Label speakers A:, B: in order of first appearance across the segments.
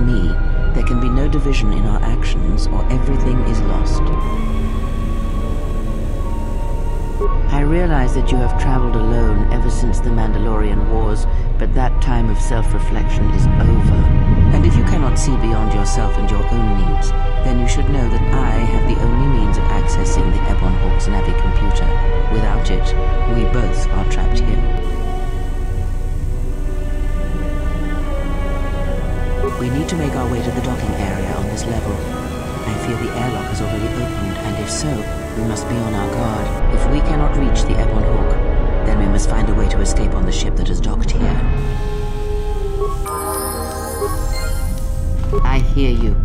A: with me, there can be no division in our actions, or everything is lost. I realize that you have traveled alone ever since the Mandalorian Wars, but that time of self-reflection is over. And if you cannot see beyond yourself and your own needs, then you should know that I have the only means of accessing the Ebon Hawk's Navi computer. Without it, we both are trapped here. We need to make our way to the docking area on this level. I fear the airlock has already opened, and if so, we must be on our guard. If we cannot reach the Ebon Hawk, then we must find a way to escape on the ship that has docked here. I hear you.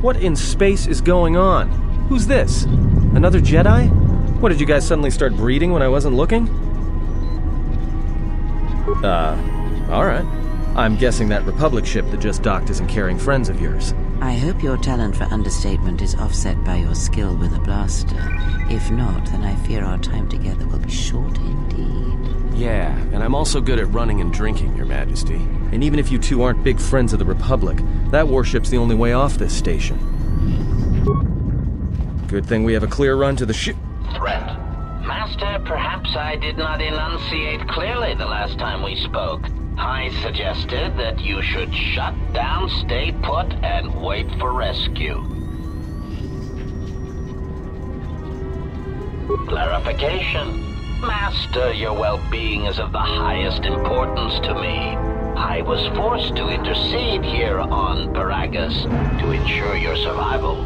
B: What in space is going on? Who's this? Another Jedi? What, did you guys suddenly start breeding when I wasn't looking? Alright. I'm guessing that Republic ship that just docked isn't carrying friends of yours.
A: I hope your talent for understatement is offset by your skill with a blaster. If not, then I fear our time together will be short indeed.
B: Yeah, and I'm also good at running and drinking, Your Majesty. And even if you two aren't big friends of the Republic, that warship's the only way off this station. Good thing we have a clear run to the ship.
C: Threat. Master, perhaps I did not enunciate clearly the last time we spoke. I suggested that you should shut down, stay put, and wait for rescue. Clarification. Master, your well-being is of the highest importance to me. I was forced to intercede here on Paragus to ensure your survival.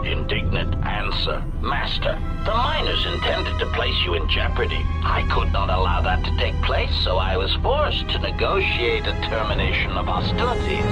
C: Indignant answer. Master, the miners intended to place you in jeopardy. I could not allow that to take place, so I was forced to negotiate a termination of hostilities.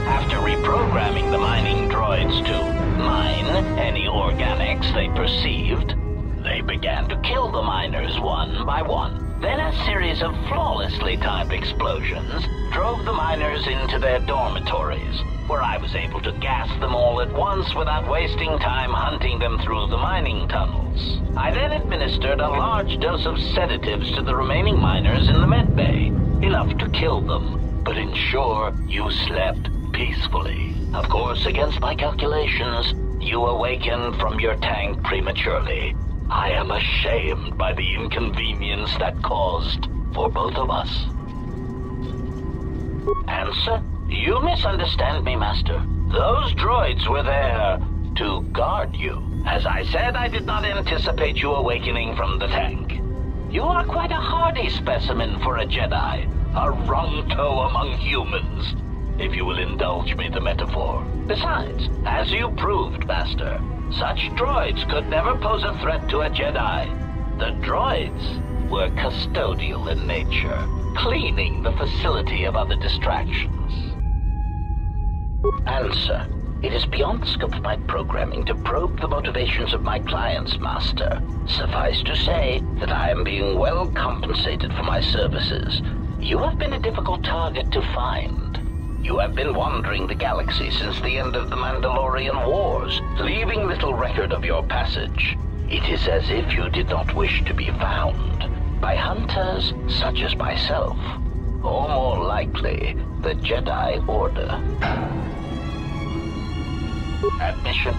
C: After reprogramming the mining droids to mine any organics they perceived, they began to kill the miners one by one. Then a series of flawlessly timed explosions drove the miners into their dormitories, where I was able to gas them all at once without wasting time hunting them through the mining tunnels. I then administered a large dose of sedatives to the remaining miners in the med bay, enough to kill them, but ensure you slept peacefully. Of course, against my calculations, you awakened from your tank prematurely. I am ashamed by the inconvenience that caused for both of us. Answer? You misunderstand me, Master. Those droids were there to guard you. As I said, I did not anticipate you awakening from the tank. You are quite a hardy specimen for a Jedi, a wrung toe among humans, if you will indulge me the metaphor. Besides, as you proved, Master, such droids could never pose a threat to a Jedi. The droids were custodial in nature, cleaning the facility of other distractions. Answer. It is beyond the scope of my programming to probe the motivations of my clients, Master. Suffice to say that I am being well compensated for my services. You have been a difficult target to find. You have been wandering the galaxy since the end of the Mandalorian Wars, leaving little record of your passage. It is as if you did not wish to be found by hunters such as myself, or more likely, the Jedi Order. Admission.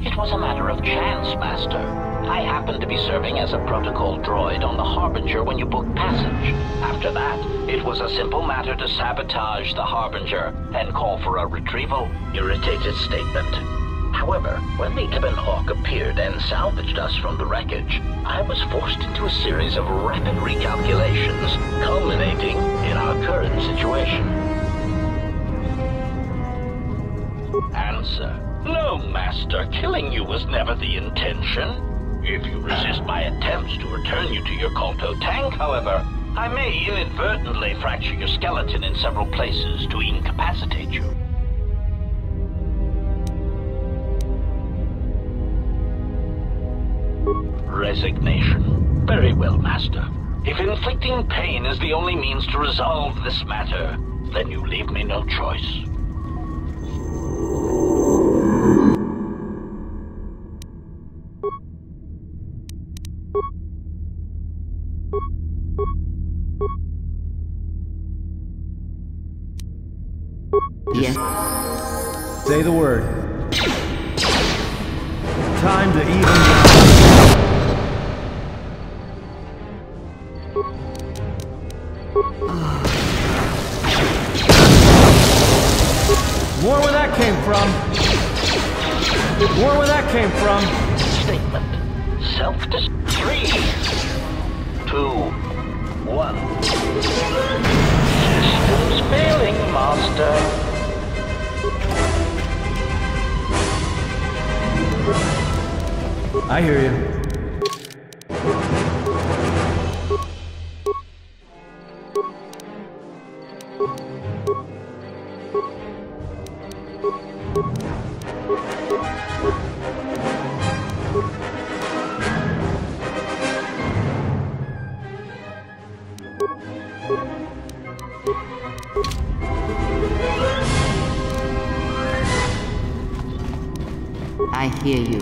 C: It was a matter of chance, Master. I happened to be serving as a protocol droid on the Harbinger when you booked passage. After that, it was a simple matter to sabotage the Harbinger and call for a retrieval. Irritated statement. However, when the Ebon Hawk appeared and salvaged us from the wreckage, I was forced into a series of rapid recalculations, culminating in our current situation. Answer. No, Master. Killing you was never the intention. If you resist my attempts to return you to your kotor tank, however, I may inadvertently fracture your skeleton in several places to incapacitate you. Resignation. Very well, Master. If inflicting pain is the only means to resolve this matter, then you leave me no choice.
A: Yes.
D: Say the word. Time to even More where that came from. More where that came from.
C: Statement. Self-destruct. 3, 2, 1. Systems failing, Master.
D: I hear you.
A: I hear you.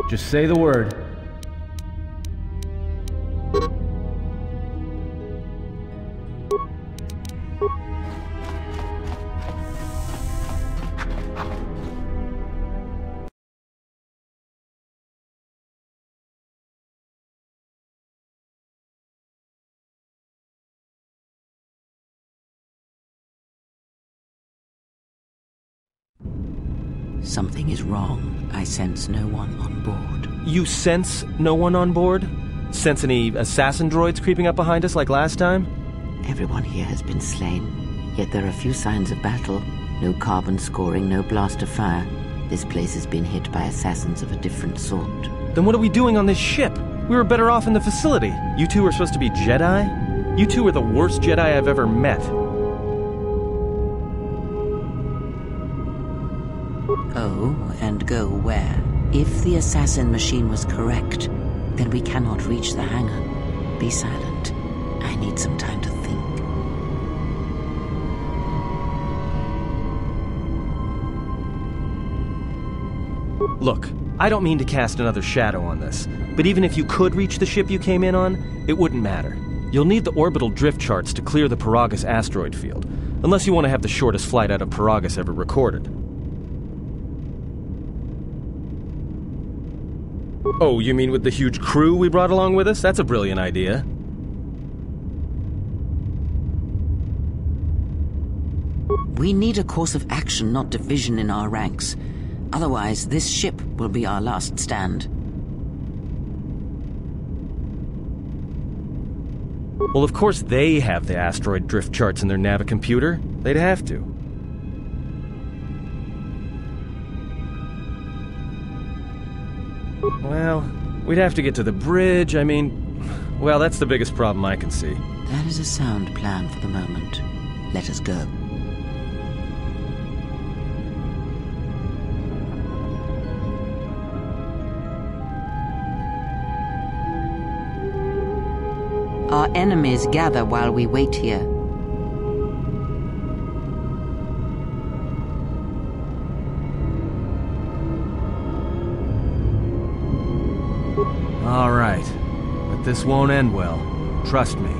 D: Just say the word.
A: Something is wrong. I sense no one on board.
B: You sense no one on board? Sense any assassin droids creeping up behind us like last time?
A: Everyone here has been slain, yet there are few signs of battle. No carbon scoring, no blast of fire. This place has been hit by assassins of a different sort.
B: Then what are we doing on this ship? We were better off in the facility. You two were supposed to be Jedi? You two are the worst Jedi I've ever met.
A: Oh, and go where? If the assassin machine was correct, then we cannot reach the hangar. Be silent. I need some time to think.
B: Look, I don't mean to cast another shadow on this, but even if you could reach the ship you came in on, it wouldn't matter. You'll need the orbital drift charts to clear the Paragus asteroid field, unless you want to have the shortest flight out of Paragus ever recorded. Oh, you mean with the huge crew we brought along with us? That's a brilliant idea.
A: We need a course of action, not division in our ranks. Otherwise, this ship will be our last stand.
B: Well, of course they have the asteroid drift charts in their Navicomputer. They'd have to. Well, we'd have to get to the bridge. I mean, well, that's the biggest problem I can see.
A: That is a sound plan for the moment. Let us go. Our enemies gather while we wait here.
B: All right, but this won't end well. Trust me.